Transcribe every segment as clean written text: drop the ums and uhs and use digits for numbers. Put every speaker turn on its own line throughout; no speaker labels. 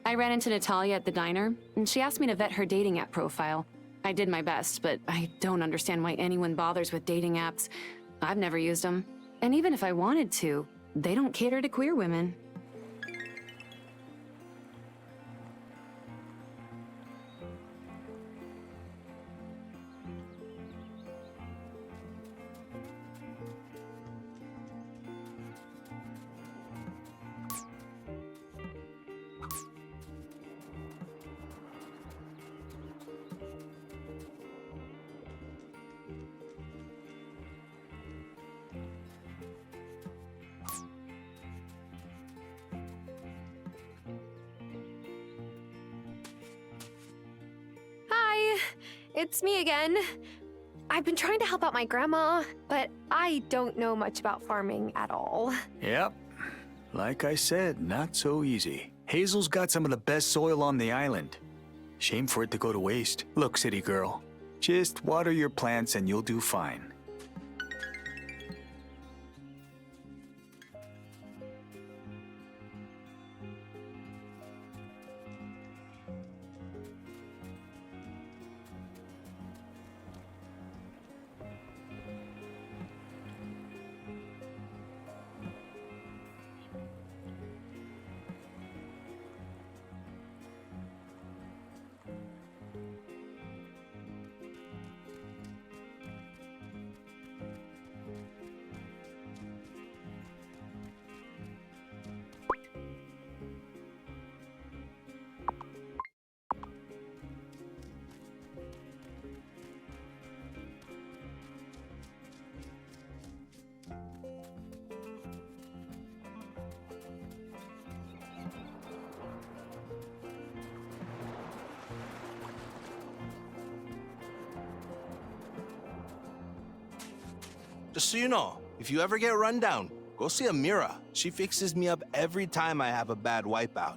I ran into Natalia at the diner, and she asked me to vet her dating app profile. I did my best, but I don't understand why anyone bothers with dating apps. I've never used them. And even if I wanted to, they don't cater to queer women.
Hi, it's me again. I've been trying to help out my grandma, but I don't know much about farming at all.
Yep. Like I said, not so easy. Hazel's got some of the best soil on the island. Shame for it to go to waste. Look, city girl, just water your plants and you'll do fine.
Just so you know, if you ever get run down, go see Amira. She fixes me up every time I have a bad wipeout.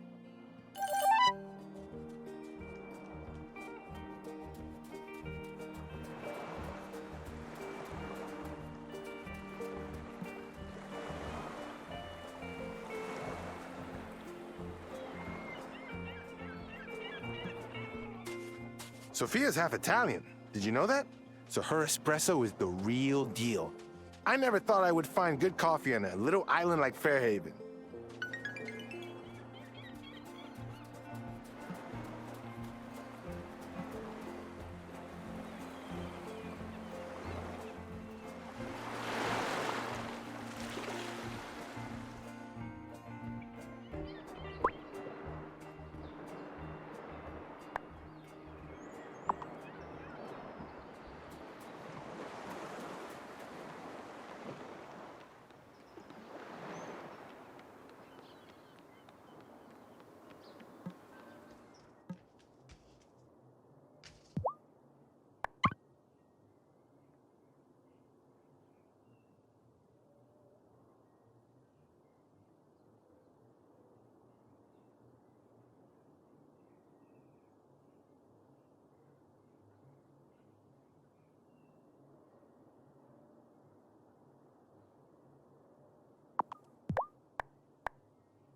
Sophia's half Italian. Did you know that? So her espresso is the real deal. I never thought I would find good coffee on a little island like Fairhaven.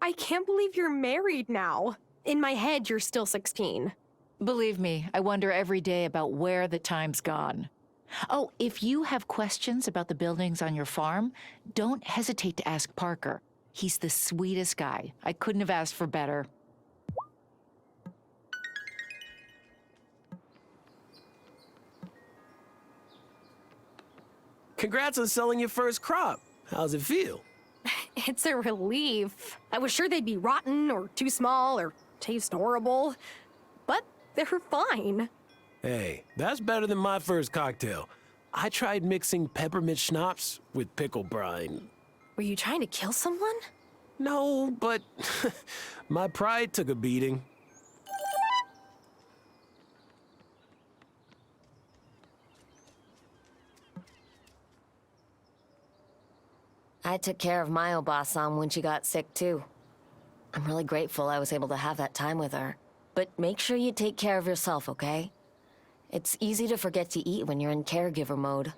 I can't believe you're married now. In my head, you're still 16.
Believe me, I wonder every day about where the time's gone. Oh, if you have questions about the buildings on your farm, don't hesitate to ask Parker. He's the sweetest guy. I couldn't have asked for better.
Congrats on selling your first crop. How's it feel?
It's a relief. I was sure they'd be rotten or too small or taste horrible, but they're fine.
Hey, that's better than my first cocktail. I tried mixing peppermint schnapps with pickle brine.
Were you trying to kill someone?
No, but my pride took a beating.
I took care of my Obasan when she got sick, too. I'm really grateful I was able to have that time with her. But make sure you take care of yourself, okay? It's easy to forget to eat when you're in caregiver mode.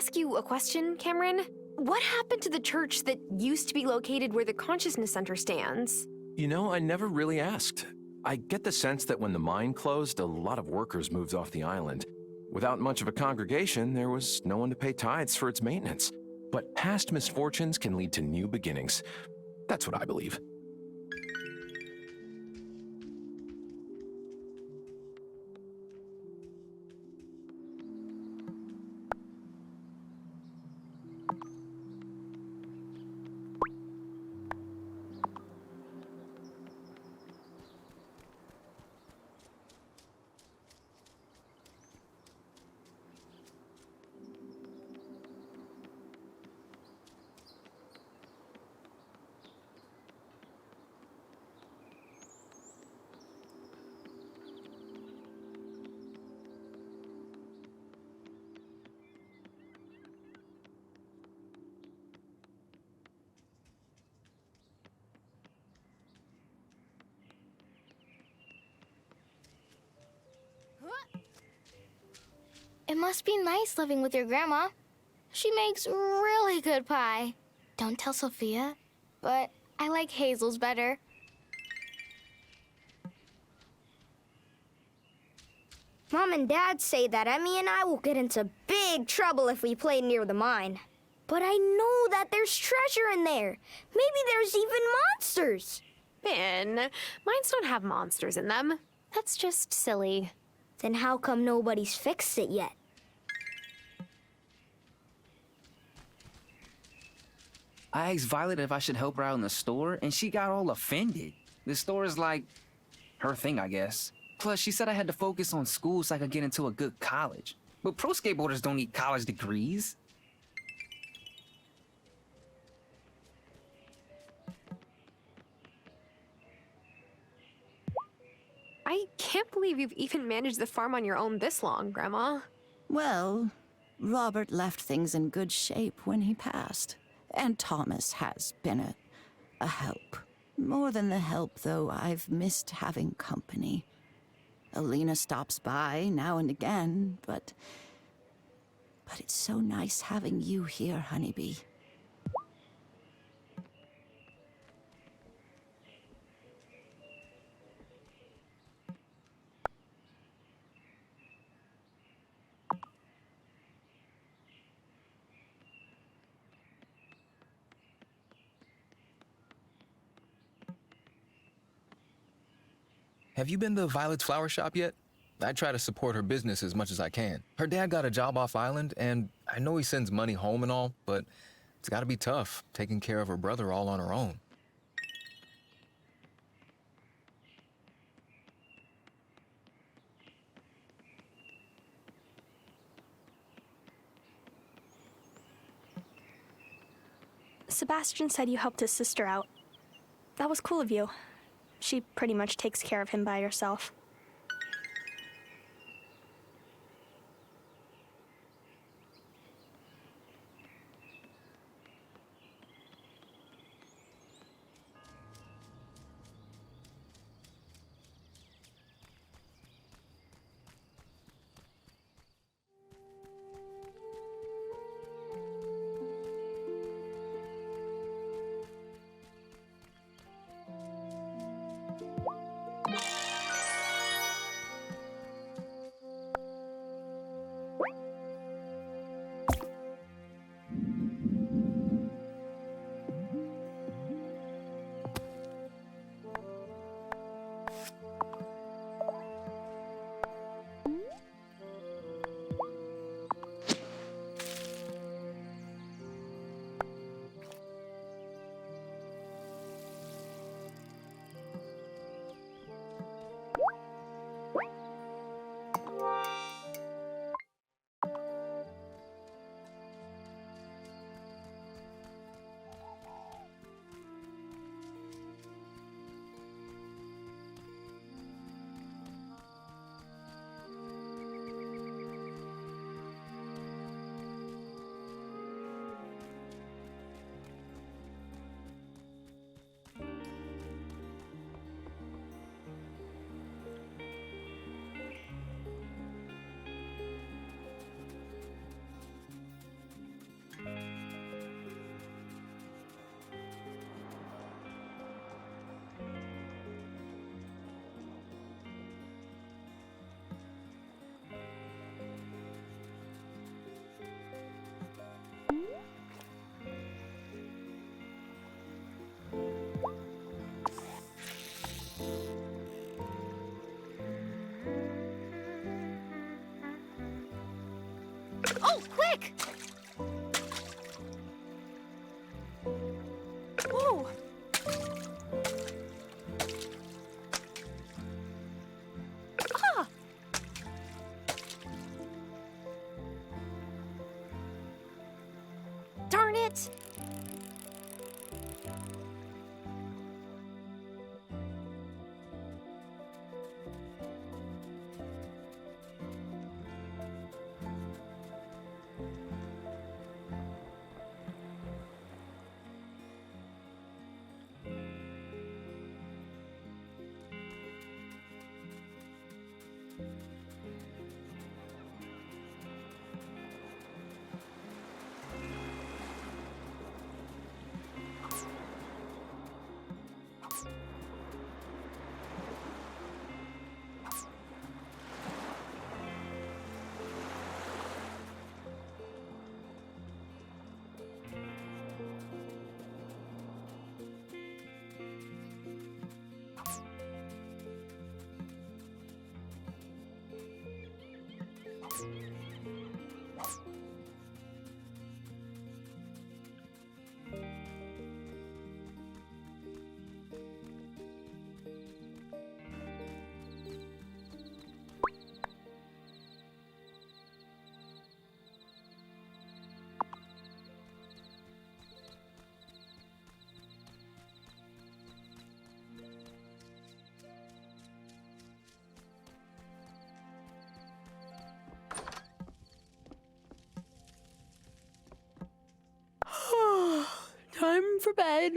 ask you a question, Cameron? What happened to the church that used to be located where the Consciousness Center stands?
You know, I never really asked. I get the sense that when the mine closed, a lot of workers moved off the island. Without much of a congregation, there was no one to pay tithes for its maintenance. But past misfortunes can lead to new beginnings. That's what I believe.
It must be nice living with your grandma. She makes really good pie. Don't tell Sophia, but I like Hazel's better.
Mom and Dad say that Emmy and I will get into big trouble if we play near the mine. But I know that there's treasure in there. Maybe there's even monsters.
Ben, mines don't have monsters in them. That's just silly.
Then how come nobody's fixed it yet?
I asked Violet if I should help her out in the store, and she got all offended. The store is like her thing, I guess. Plus, she said I had to focus on school so I could get into a good college. But pro skateboarders don't need college degrees.
I can't believe you've even managed the farm on your own this long, Grandma.
Well, Robert left things in good shape when he passed. And Thomas has been a help. More than the help, though, I've missed having company. Alina stops by now and again, but it's so nice having you here, Honeybee.
Have you been to Wylde Flower shop yet? I try to support her business as much as I can. Her dad got a job off island, and I know he sends money home and all, but it's gotta be tough taking care of her brother all on her own.
Sebastian said you helped his sister out. That was cool of you. She pretty much takes care of him by herself.
Oh, quick! Whoa! Ah! Darn it! Time for bed.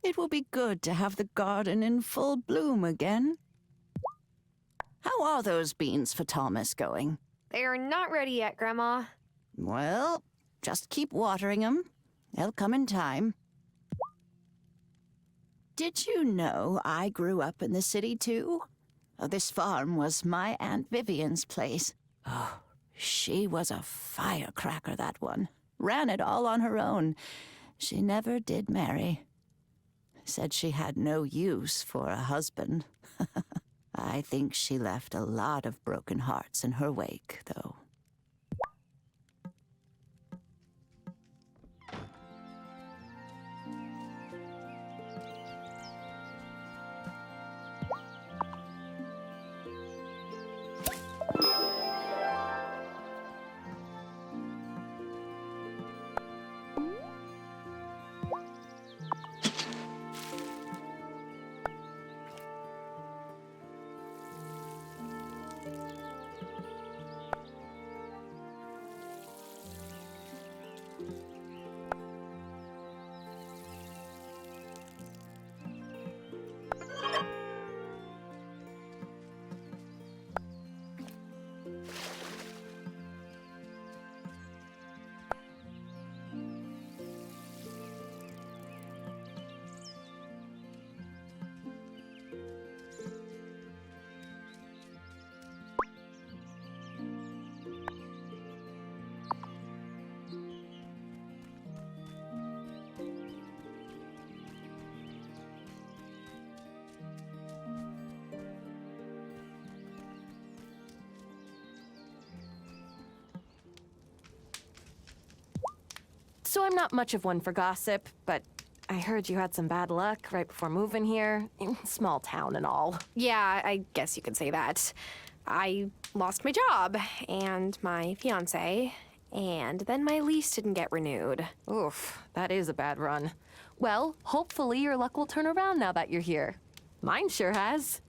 It will be good to have the garden in full bloom again. How are those beans for Thomas going?
They're not ready yet, Grandma.
Well, just keep watering them. They'll come in time. Did you know I grew up in the city too? Oh, this farm was my Aunt Vivian's place. Oh, she was a firecracker, that one. Ran it all on her own. She never did marry. Said she had no use for a husband. I think she left a lot of broken hearts in her wake, though.
So I'm not much of one for gossip, but I heard you had some bad luck right before moving here. Small town and all. Yeah, I guess you could say that. I lost my job and my fiance, and then my lease didn't get renewed. Oof, that is a bad run. Well, hopefully your luck will turn around now that you're here. Mine sure has.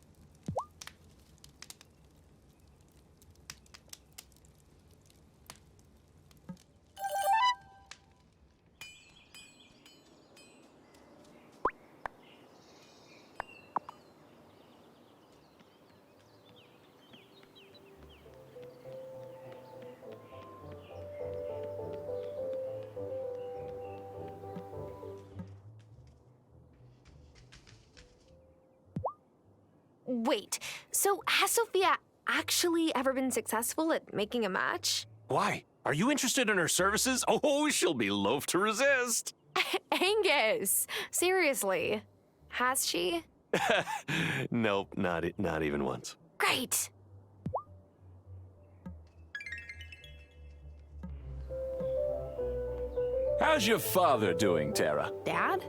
Wait, so has Sophia actually ever been successful at making a match?
Why? Are you interested in her services? Oh, she'll be loath to resist.
Angus, seriously, has she?
Nope, not even once.
Great.
How's your father doing, Tara?
Dad?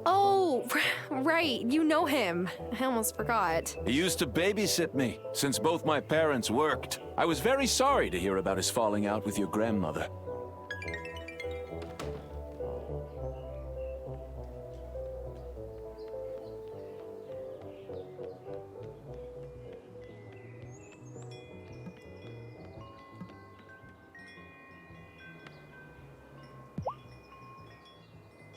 Oh, right, you know him. I almost forgot.
He used to babysit me since both my parents worked. I was very sorry to hear about his falling out with your grandmother.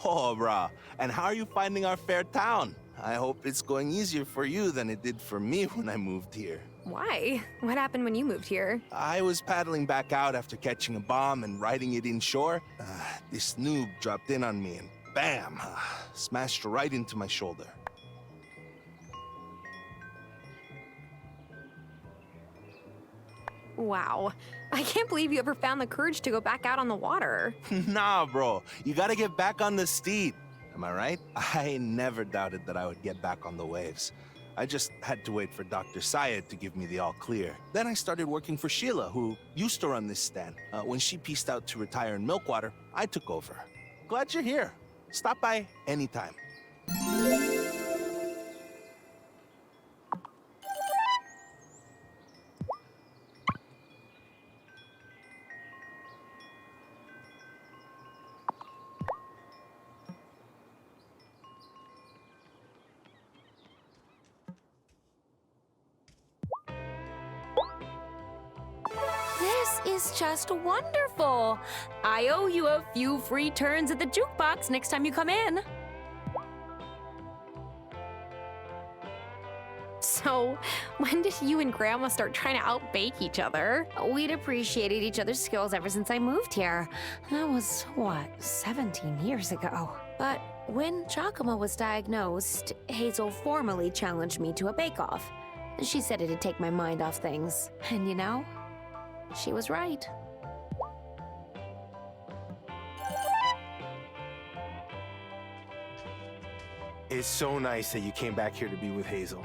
Oh, brah. And how are you finding our fair town? I hope it's going easier for you than it did for me when I moved here.
Why? What happened when you moved here?
I was paddling back out after catching a bomb and riding it inshore. This noob dropped in on me and bam! Smashed right into my shoulder.
Wow. I can't believe you ever found the courage to go back out on the water.
Nah, bro. You gotta get back on the steed. Am I right? I never doubted that I would get back on the waves. I just had to wait for Dr. Syed to give me the all clear. Then I started working for Sheila, who used to run this stand. When she pieced out to retire in Milkwater, I took over. Glad you're here. Stop by anytime.
This is just wonderful. I owe you a few free turns at the jukebox next time you come in.
So, when did you and Grandma start trying to outbake each other?
We'd appreciated each other's skills ever since I moved here. That was, what, 17 years ago. But when Giacomo was diagnosed, Hazel formally challenged me to a bake-off. She said it'd take my mind off things. And you know, she was right.
It's so nice that you came back here to be with Hazel.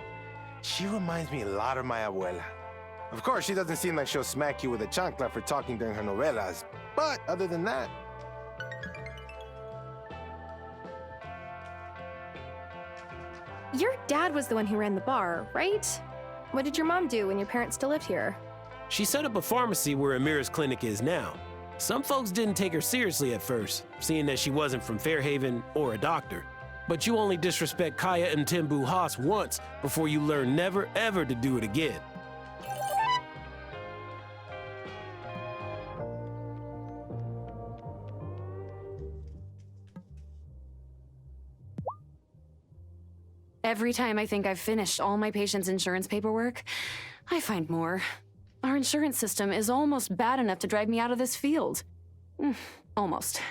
She reminds me a lot of my abuela. Of course, she doesn't seem like she'll smack you with a chancla for talking during her novelas, but other than that...
Your dad was the one who ran the bar, right? What did your mom do when your parents still lived here?
She set up a pharmacy where Amira's clinic is now. Some folks didn't take her seriously at first, seeing that she wasn't from Fairhaven or a doctor. But you only disrespect Kaya and Timbu Haas once before you learn never ever to do it again.
Every time I think I've finished all my patients' insurance paperwork, I find more. Our insurance system is almost bad enough to drive me out of this field. Almost.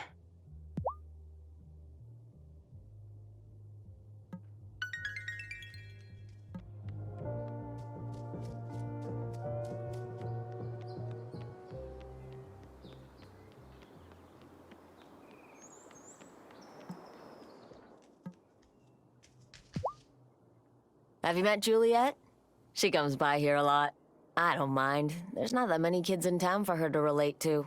Have you met Juliet? She comes by here a lot. I don't mind. There's not that many kids in town for her to relate to.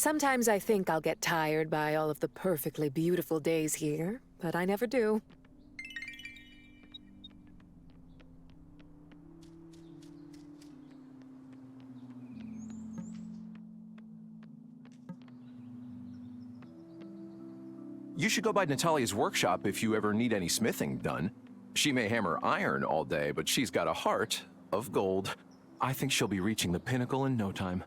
Sometimes I think I'll get tired by all of the perfectly beautiful days here, but I never do.
You should go by Natalia's workshop if you ever need any smithing done. She may hammer iron all day, but she's got a heart of gold. I think she'll be reaching the pinnacle in no time.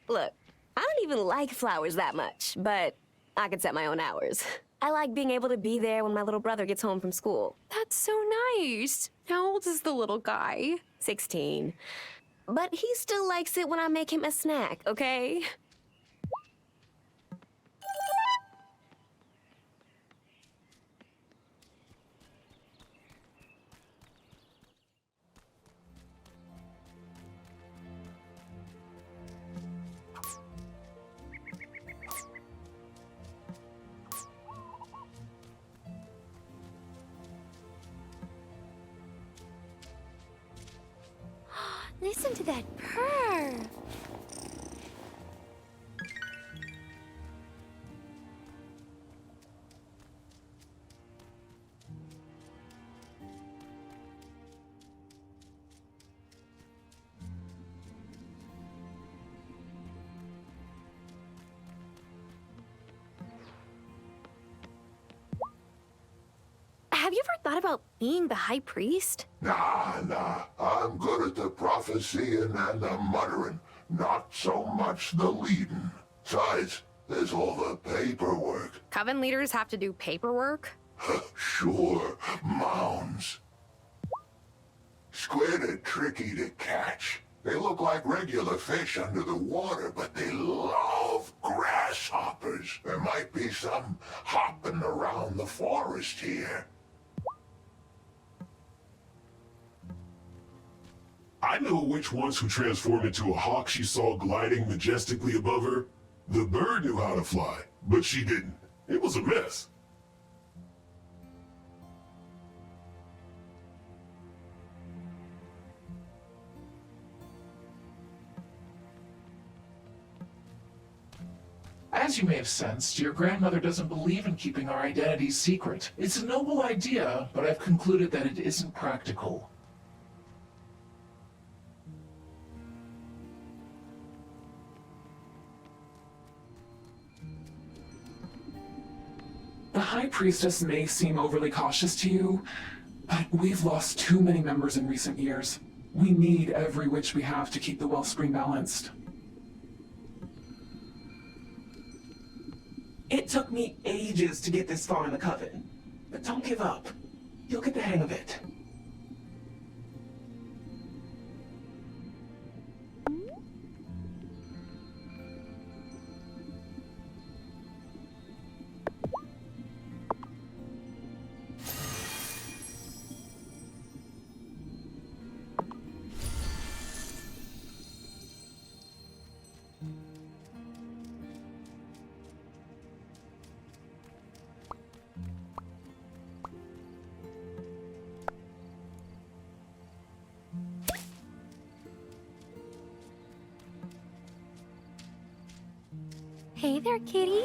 Look, I don't even like flowers that much, but I can set my own hours. I like being able to be there when my little brother gets home from school.
That's so nice. How old is the little guy?
16. But he still likes it when I make him a snack, okay?
Listen to that purr.
Have you ever thought about being the high priest?
Nah. I'm good at the prophesying and the muttering, not so much the leading. Besides, there's all the paperwork.
Coven leaders have to do paperwork?
Sure, mounds. Squid are tricky to catch. They look like regular fish under the water, but they love grasshoppers. There might be some hopping around the forest here.
I know which ones who transformed into a hawk she saw gliding majestically above her. The bird knew how to fly, but she didn't. It was a mess.
As you may have sensed, your grandmother doesn't believe in keeping our identities secret. It's a noble idea, but I've concluded that it isn't practical. The High Priestess may seem overly cautious to you, but we've lost too many members in recent years. We need every witch we have to keep the wellspring balanced. It took me ages to get this far in the Coven, but don't give up. You'll get the hang of it.
Hey there, kitty.